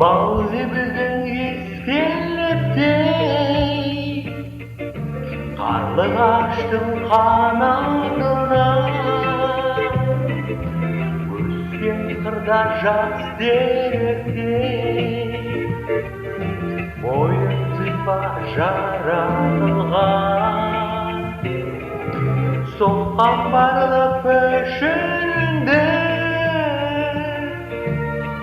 Bağrımızın iskeleti karlı açtım kanadına Ösken kırda jaz derекte Boyun tıpa жаратылған Сол қамбарлы пішінде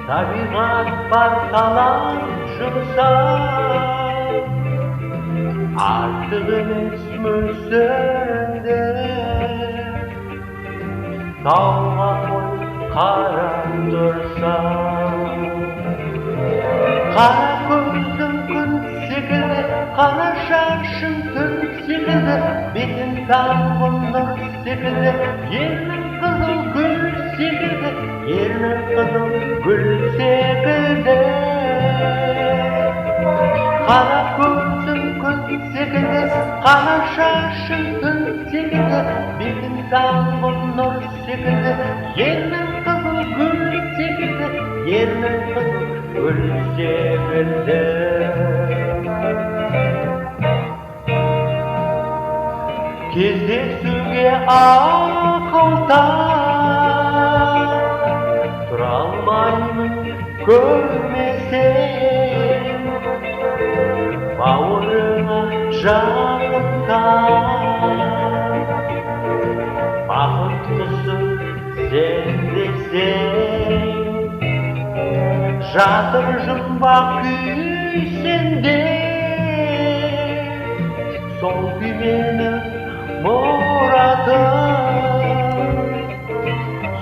Табиғат бар талант жұмсап Артық емес мөлшерінде Тауға қой қарап тұрсам Қара көздің күн секілді Қара шашың түн секілді Бетін таңғы нұр секілді Ернің қызыл гүл секілді Ернің қызыл гүл секілді Қара көзің күн секілді Қара шашың түн секілді Бетін таңғы нұр секілді Ернің қызыл гүл секілді Ернің қызыл гүл секілді Кездесуге ақылдан Тұра алмаймын көрмесем Бауырыңа жанымдан Бақыттысың сен десең Жатыр жұмбақ күй сенде Сол күй менің мұратым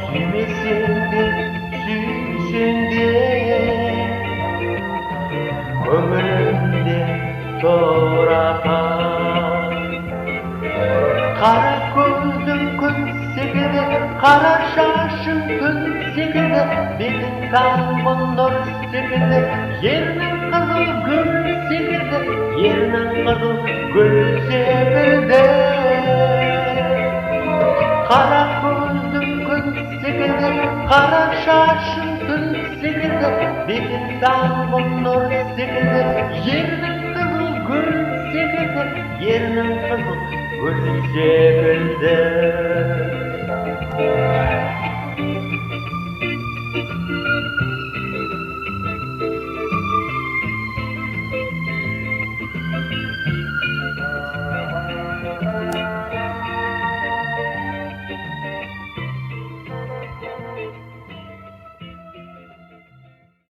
Сүймесең де сүйсең де Өмірімде тұратын Қара көзің күн секілді Қара шашың түн секілді Бетін таңғы нұр секілді Ернің қызыл гүл секілді Ернің қызыл гүл секілді Қара көзің күн секілді Қара шашың түн секілді Бетін таңғы нұр секілді Ернің қызыл гүл секілді Ернің қызыл гүл секілді